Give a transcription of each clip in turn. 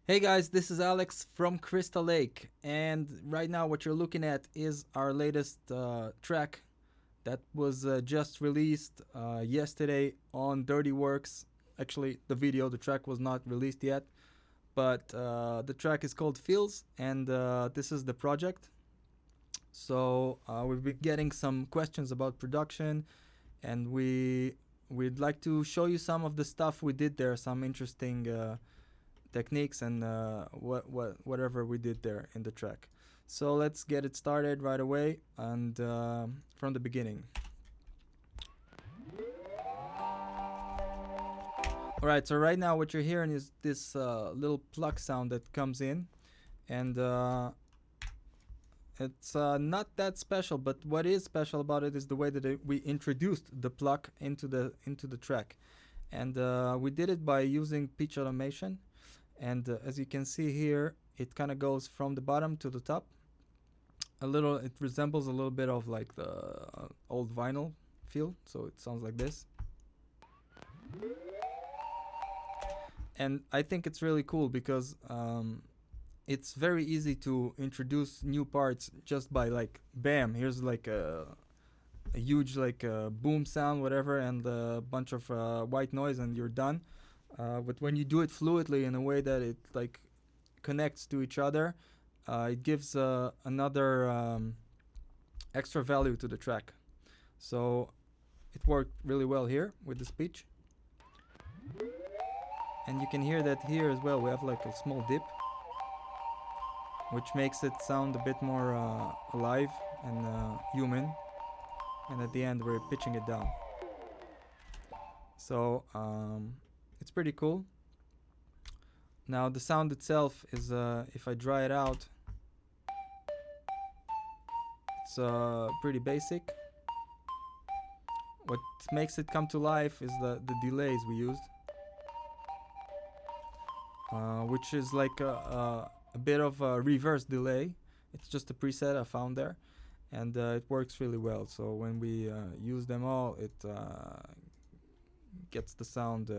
Hey guys, this is Alex from Crystal Lake, and right now what you're looking at is our latest track that was just released yesterday on Dirty Works. Actually, the track was not released yet, but the track is called Feels, and this is the project. So we've been getting some questions about production, and we'd like to show you some of the stuff we did there, some interesting techniques and whatever we did there in the track. So let's get it started right away and from the beginning. All right, so right now what you're hearing is this little pluck sound that comes in, and it's not that special. But what is special about it is the way that we introduced the pluck into the track, and we did it by using pitch automation. And as you can see here, it kind of goes from the bottom to the top. It resembles a little bit of like the old vinyl feel, so it sounds like this. And I think it's really cool because it's very easy to introduce new parts just by like, bam, here's like a huge like boom sound, whatever, and a bunch of white noise, and you're done. But when you do it fluidly in a way that it like connects to each other, it gives another extra value to the track. So it worked really well here with the speech. And you can hear that here as well. We have like a small dip, which makes it sound a bit more alive and human. And at the end, we're pitching it down. So it's pretty cool. Now the sound itself is, if I dry it out, it's pretty basic. What makes it come to life is the delays we used, which is like a bit of a reverse delay. It's just a preset I found there, and it works really well. So when we use them all, it gets the sound,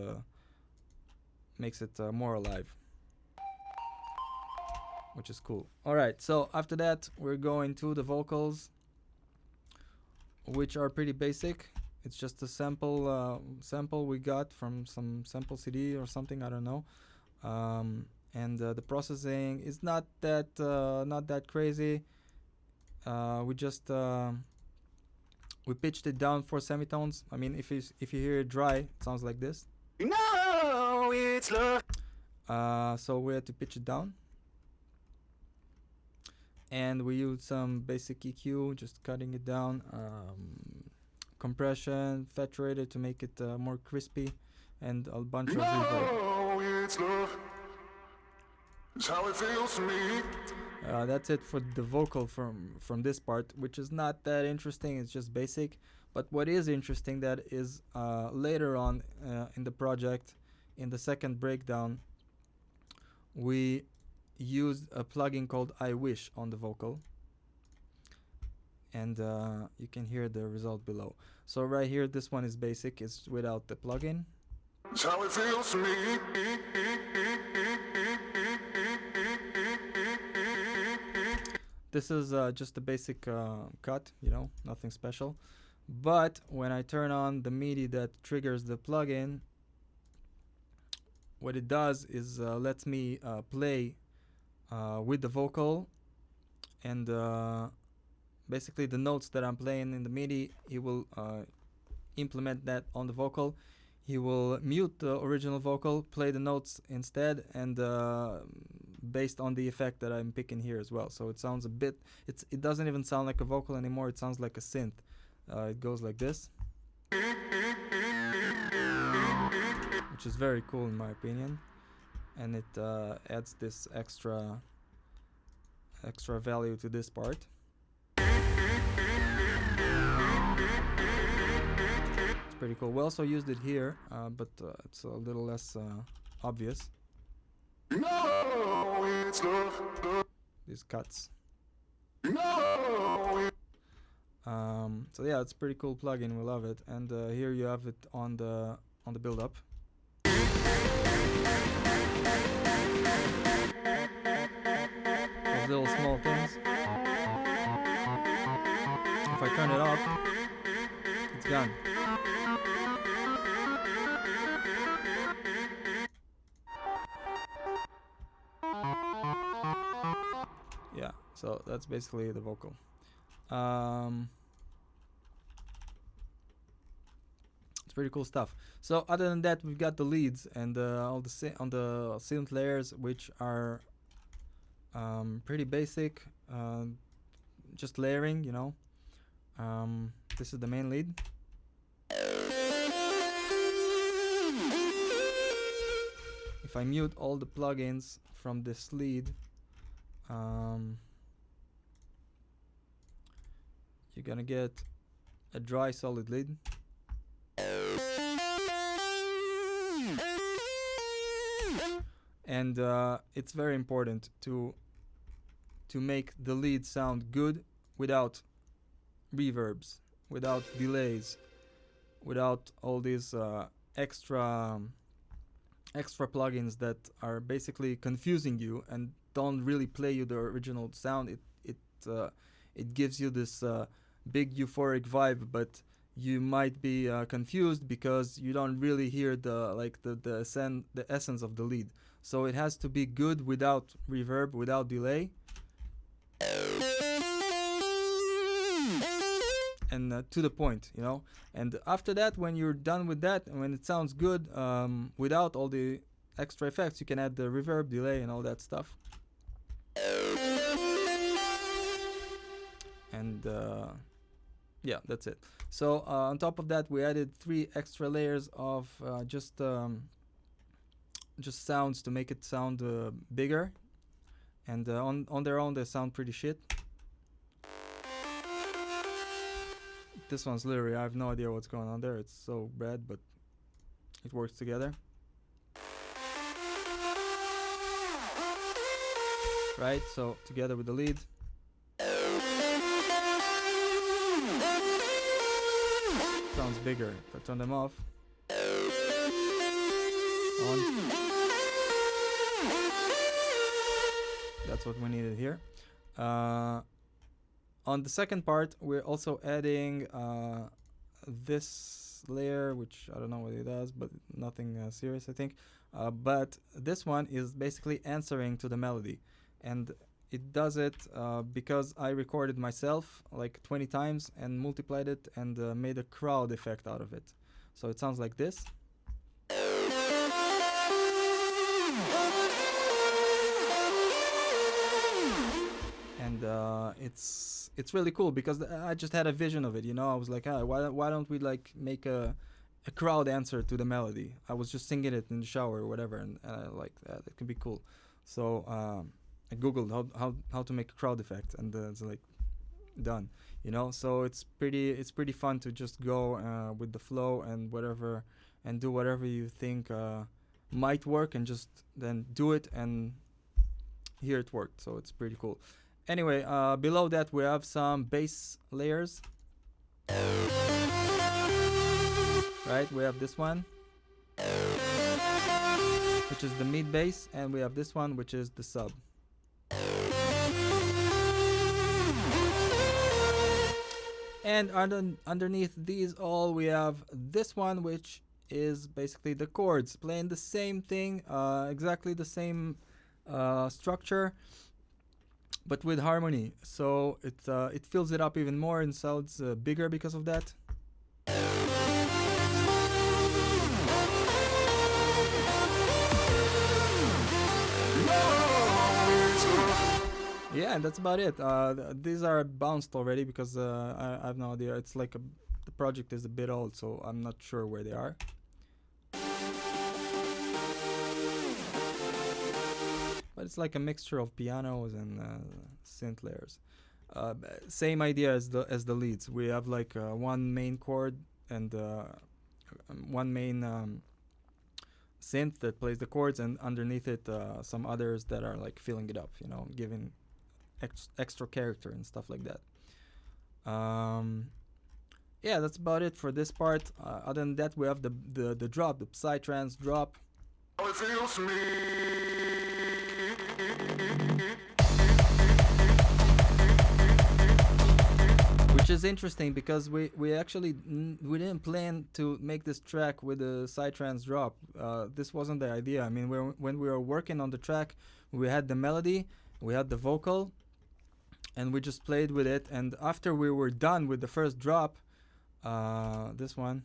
makes it more alive, which is cool. All right, so after that we're going to the vocals, which are pretty basic. It's just a sample we got from some sample CD or something, I don't know. And the processing is not that crazy. We just we pitched it down 4 semitones. I mean, if you hear it dry, it sounds like this. No, it's love. So we had to pitch it down, and we used some basic EQ, just cutting it down, compression, saturated to make it more crispy, and a bunch of reverb. It's love. It's how it feels to me. That's it for the vocal from this part, which is not that interesting. It's just basic. But what is interesting, that is later on in the project, in the second breakdown, we used a plugin called I Wish on the vocal, and you can hear the result below. So right here, this one is basic. It's without the plugin. It's how it feels to me. This is just a basic cut, nothing special. But when I turn on the MIDI that triggers the plugin, what it does is lets me play with the vocal, and basically the notes that I'm playing in the MIDI, he will implement that on the vocal. He will mute the original vocal, play the notes instead, and based on the effect that I'm picking here as well. So it sounds a bit, it doesn't even sound like a vocal anymore, it sounds like a synth. It goes like this, which is very cool in my opinion, and it adds this extra value to this part. It's pretty cool. We also used it here, but it's a little less obvious. No, it's love. These cuts. No. So yeah, it's a pretty cool plugin. We love it, and here you have it on the build-up. little small things. If I turn it off, it's gone. Yeah, so that's basically the vocal. It's pretty cool stuff. So other than that, we've got the leads and all the on the synth layers, which are pretty basic, just layering, you know. This is the main lead. If I mute all the plugins from this lead, you're gonna get a dry solid lead. And it's very important to make the lead sound good without reverbs, without delays, without all these extra plugins that are basically confusing you and don't really play you the original sound. It gives you this big euphoric vibe, but you might be confused because you don't really hear the essence of the lead. So it has to be good without reverb, without delay, and to the point, you know. And after that, when you're done with that, and when it sounds good, without all the extra effects, you can add the reverb, delay, and all that stuff. And yeah, that's it. So on top of that, we added 3 extra layers of just sounds to make it sound bigger. And on their own, they sound pretty shit. This one's literally, I have no idea what's going on there. It's so bad, but it works together. Right, so together with the lead. Sounds bigger. If I turn them off. On. That's what we needed here. On the second part, we're also adding this layer, which I don't know what it does, but nothing serious, I think. But this one is basically answering to the melody. And it does it because I recorded myself like 20 times and multiplied it and made a crowd effect out of it. So it sounds like this. And it's really cool because I just had a vision of it, you know. I was like, why don't we like make a crowd answer to the melody? I was just singing it in the shower or whatever, and I like that. It could be cool. So I googled how to make a crowd effect, and it's like done, you know. So it's pretty fun to just go with the flow and whatever, and do whatever you think might work, and just then do it, and here it worked. So it's pretty cool. Anyway, below that we have some bass layers. Right, we have this one, which is the mid bass, and we have this one, which is the sub. And underneath these all, we have this one, which is basically the chords, playing the same thing, exactly the same structure, but with harmony. So it fills it up even more and sounds bigger because of that. Yeah, and that's about it. These are bounced already because I have no idea. It's like the project is a bit old, so I'm not sure where they are. But it's like a mixture of pianos and synth layers. Same idea as the leads. We have like one main chord and one main synth that plays the chords, and underneath it some others that are like filling it up, you know, giving extra character and stuff like that. Yeah, that's about it for this part. Other than that, we have the drop, the psytrance drop. is interesting because we actually we didn't plan to make this track with a psytrance drop. This wasn't the idea. I mean, when we were working on the track, we had the melody, we had the vocal, and we just played with it. And after we were done with the first drop, this one.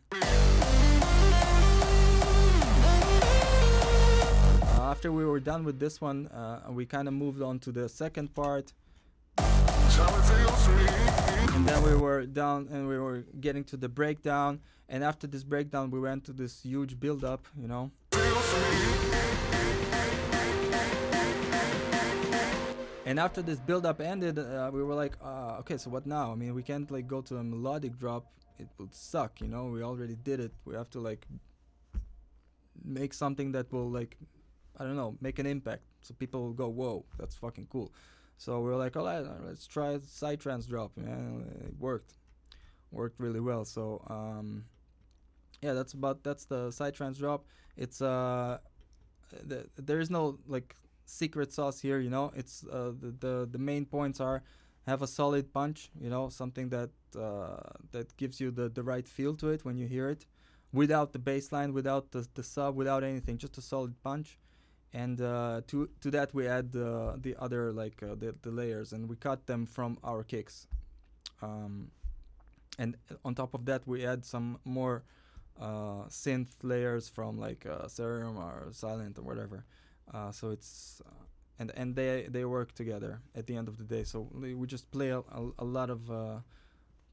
After we were done with this one, we kind of moved on to the second part. And then we were down and we were getting to the breakdown. And after this breakdown, we went to this huge build up, you know. And after this build up ended, we were like, okay, so what now? I mean, we can't like go to a melodic drop. It would suck, you know. We already did it. We have to like make something that will like, I don't know, make an impact. So people will go, whoa, that's fucking cool. So we were like, all right, let's try a psytrance drop. Man, it worked really well. So yeah, that's the psytrance drop. It's there is no like secret sauce here, you know. It's the main points are have a solid punch, you know, something that that gives you the right feel to it when you hear it, without the bass line, without the sub, without anything, just a solid punch. And to that we add the other like the layers, and we cut them from our kicks, and on top of that we add some more synth layers from like Serum or Silent or whatever. So it's and they work together at the end of the day. So we just play a lot of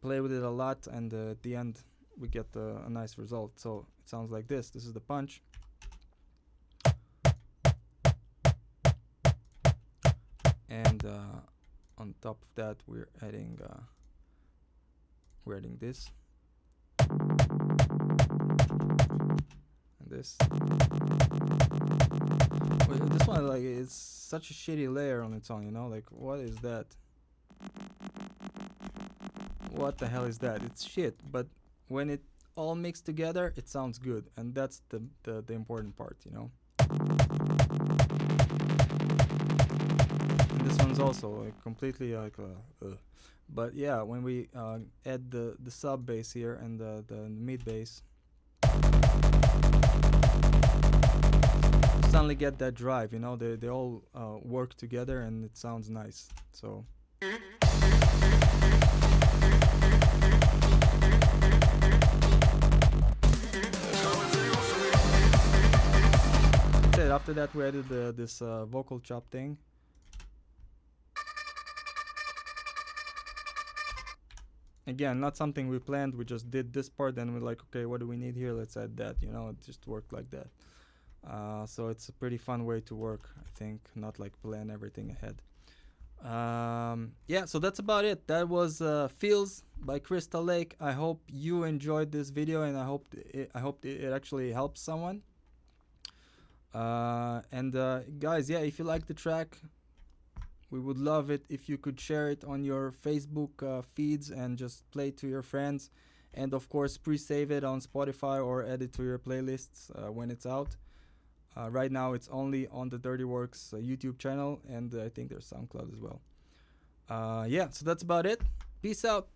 play with it a lot, and at the end we get a nice result. So it sounds like this. This is the punch. And on top of that, we're adding this and this. Wait, this one, like, it's such a shitty layer on its own, you know? Like, what is that? What the hell is that? It's shit, but when it all mixed together, it sounds good, and that's the important part, you know? This one's also like completely like but yeah, when we add the sub bass here and the mid bass, you suddenly get that drive, you know. They all work together and it sounds nice. So after that we added this vocal chop thing. Again, not something we planned. We just did this part, and we're like, okay, what do we need here? Let's add that. You know, it just worked like that. So it's a pretty fun way to work, I think. Not like plan everything ahead. Yeah, so that's about it. That was Feels by Crystal Lake. I hope you enjoyed this video, and I hope it actually helps someone. And guys, yeah, if you like the track, we would love it if you could share it on your Facebook feeds and just play it to your friends. And of course, pre-save it on Spotify or add it to your playlists when it's out. Right now, it's only on the Dirty Works YouTube channel, and I think there's SoundCloud as well. Yeah, so that's about it. Peace out.